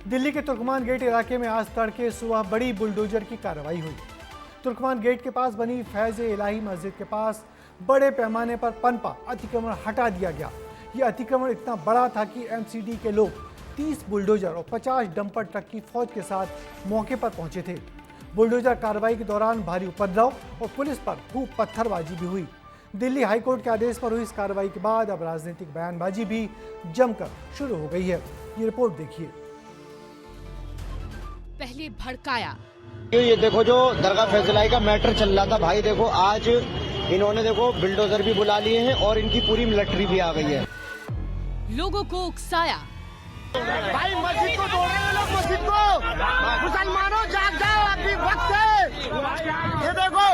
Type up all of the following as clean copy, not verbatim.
दिल्ली के तुर्कमान गेट इलाके में आज तड़के सुबह बड़ी बुलडोजर की कार्रवाई हुई। तुर्कमान गेट के पास बनी फैज़ इलाही मस्जिद के पास बड़े पैमाने पर पनपा अतिक्रमण हटा दिया गया। यह अतिक्रमण इतना बड़ा था कि एमसीडी के लोग 30 बुलडोजर और 50 डंपर ट्रक की फौज के साथ मौके पर पहुंचे थे। बुलडोजर कार्रवाई के दौरान भारी उपद्रव और पुलिस पर खूब पत्थरबाजी भी हुई। दिल्ली हाईकोर्ट के आदेश पर हुई इस कार्रवाई के बाद अब राजनीतिक बयानबाजी भी जमकर शुरू हो गई है। ये रिपोर्ट देखिए। पहले भड़काया, ये देखो जो दरगाह फैजलाई का मैटर चल रहा था भाई, देखो आज इन्होंने देखो बिल्डोजर भी बुला लिए हैं और इनकी पूरी मिलिट्री भी आ गई है। लोगों को उकसाया, भाई मस्जिद को तोड़ रहे हैं लोग, मस्जिद को। मुसलमानों जाग जाओ, अभी वक्त है। ये देखो।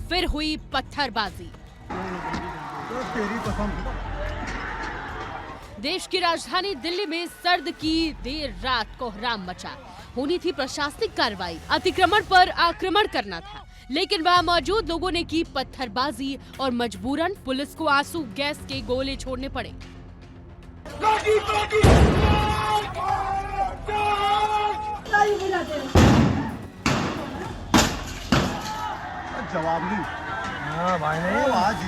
फिर हुई पत्थरबाजी। देश की राजधानी दिल्ली में सर्द की देर रात कोहराम मचा। होनी थी प्रशासनिक कार्रवाई, अतिक्रमण पर आक्रमण करना था, लेकिन वहां मौजूद लोगों ने की पत्थरबाजी और मजबूरन पुलिस को आंसू गैस के गोले छोड़ने पड़े। जवाब नहीं। हाँ भाई नहीं, आज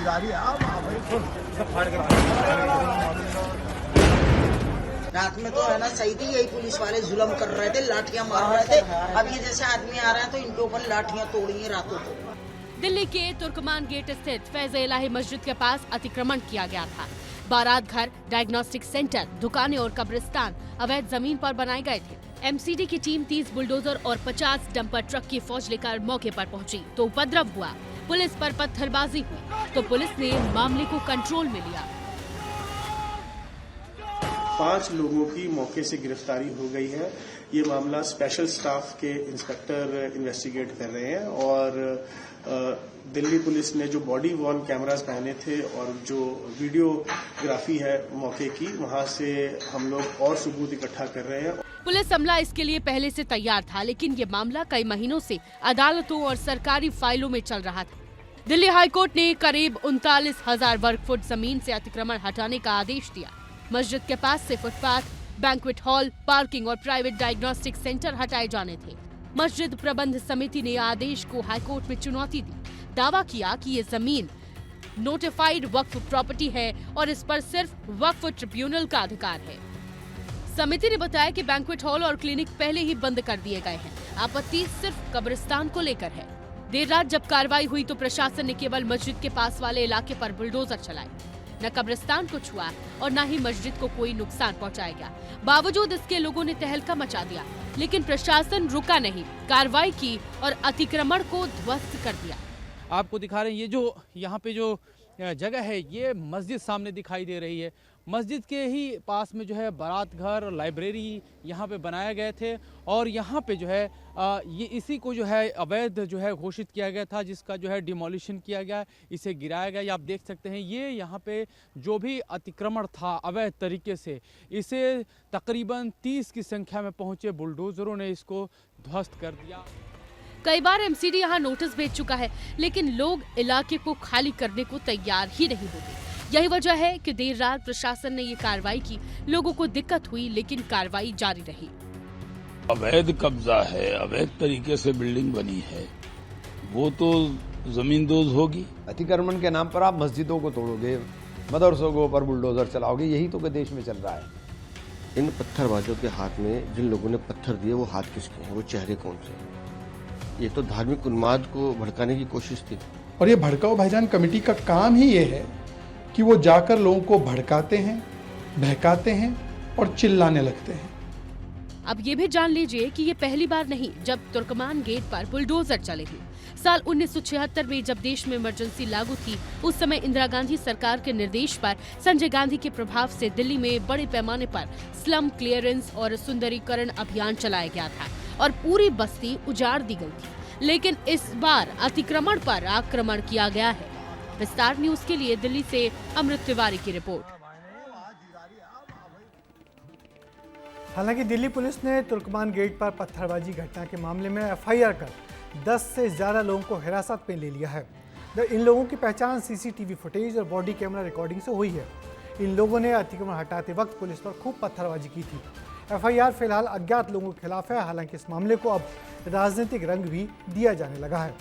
रात में तो है ना, सही थी, यही पुलिस वाले जुल्म कर रहे थे, लाठियां मार रहे थे। अब ये जैसे आदमी आ रहे हैं तो इनके ऊपर लाठियां तोड़ी हैं रातों को। दिल्ली के तुर्कमान गेट स्थित फैज़ इलाही मस्जिद के पास अतिक्रमण किया गया था। बारात घर, डायग्नोस्टिक सेंटर, दुकानें और कब्रिस्तान अवैध जमीन पर बनाए गए थे। एमसीडी की टीम 30 बुलडोजर और 50 डंपर ट्रक की फौज लेकर मौके पर पहुंची तो उपद्रव हुआ, पुलिस पर पत्थरबाजी हुई तो पुलिस ने मामले को कंट्रोल में लिया। 5 लोगों की मौके से गिरफ्तारी हो गई है। ये मामला स्पेशल स्टाफ के इंस्पेक्टर इन्वेस्टिगेट कर रहे हैं और दिल्ली पुलिस ने जो बॉडी वॉर्न कैमरास पहने थे और जो वीडियोग्राफी है मौके की, वहां से हम लोग और सबूत इकट्ठा कर रहे हैं। पुलिस अमला इसके लिए पहले से तैयार था, लेकिन ये मामला कई महीनों से अदालतों और सरकारी फाइलों में चल रहा था। दिल्ली हाईकोर्ट ने करीब 39,000 वर्ग फुट जमीन से अतिक्रमण हटाने का आदेश दिया। मस्जिद के पास से फुटपाथ, बैंक्वेट हॉल, पार्किंग और प्राइवेट डायग्नोस्टिक सेंटर हटाए जाने थे। मस्जिद प्रबंध समिति ने आदेश को हाईकोर्ट में चुनौती दी, दावा किया कि ये जमीन नोटिफाइड वक्फ प्रॉपर्टी है और इस पर सिर्फ वक्फ ट्रिब्यूनल का अधिकार है। समिति ने बताया कि बैंक्वेट हॉल और क्लिनिक पहले ही बंद कर दिए गए हैं। आपत्ति सिर्फ कब्रिस्तान को लेकर है। देर रात जब कार्रवाई हुई तो प्रशासन ने केवल मस्जिद के पास वाले इलाके पर बुलडोजर चलाए। न कब्रिस्तान को छुआ और न ही मस्जिद को कोई नुकसान पहुंचाया गया। बावजूद इसके लोगों ने तहलका मचा दिया, लेकिन प्रशासन रुका नहीं, कार्रवाई की और अतिक्रमण को ध्वस्त कर दिया। आपको दिखा रहे हैं, ये जो यहाँ पे जो जगह है, ये मस्जिद सामने दिखाई दे रही है। मस्जिद के ही पास में जो है बारात घर, लाइब्रेरी यहाँ पे बनाए गए थे और यहाँ पे जो है ये इसी को जो है अवैध जो है घोषित किया गया था, जिसका जो है डिमोलिशन किया गया, इसे गिराया गया। ये आप देख सकते हैं, ये यहाँ पे जो भी अतिक्रमण था अवैध तरीके से, इसे तकरीबन 30 की संख्या में पहुँचे बुलडोजरों ने इसको ध्वस्त कर दिया। कई बार एमसीडी यहाँ नोटिस भेज चुका है, लेकिन लोग इलाके को खाली करने को तैयार ही नहीं होते। यही वजह है कि देर रात प्रशासन ने ये कार्रवाई की। लोगों को दिक्कत हुई, लेकिन कार्रवाई जारी रही। अवैध कब्जा है, अवैध तरीके से बिल्डिंग बनी है, वो तो जमींदोज होगी। अतिक्रमण के नाम पर आप मस्जिदों को तोड़ोगे, मदरसों के ऊपर बुलडोजर चलाओगे, यही तो देश में चल रहा है। इन पत्थरबाजों के हाथ में जिन लोगों ने पत्थर दिए, वो हाथ किसके हैं, वो चेहरे कौन से हैं? ये तो धार्मिक उन्माद को भड़काने की कोशिश थी। और ये भड़काओ भाईजान कमेटी का काम ही ये है कि वो जाकर लोगों को भड़काते हैं, बहकाते हैं और चिल्लाने लगते हैं। अब ये भी जान लीजिए कि ये पहली बार नहीं जब तुर्कमान गेट पर बुलडोजर चले हैं। साल 1976 में जब देश में इमरजेंसी लागू थी, उस समय इंदिरा गांधी सरकार के निर्देश पर संजय गांधी के प्रभाव से दिल्ली में बड़े पैमाने पर स्लम क्लियरेंस और सुंदरीकरण अभियान चलाया गया था और पूरी बस्ती उजाड़ दी गई थी। लेकिन इस बार अतिक्रमण पर आक्रमण किया गया है। विस्तार न्यूज के लिए दिल्ली से अमृत तिवारी की रिपोर्ट। हालांकि दिल्ली पुलिस ने तुर्कमान गेट पर पत्थरबाजी घटना के मामले में एफआईआर कर 10 से ज्यादा लोगों को हिरासत में ले लिया है। इन लोगों की पहचान सीसीटीवी फुटेज और बॉडी कैमरा रिकॉर्डिंग से हुई है। इन लोगों ने अतिक्रमण हटाते वक्त पुलिस पर खूब पत्थरबाजी की थी। एफआईआर फिलहाल अज्ञात लोगों के खिलाफ है। हालांकि इस मामले को अब राजनीतिक रंग भी दिया जाने लगा है।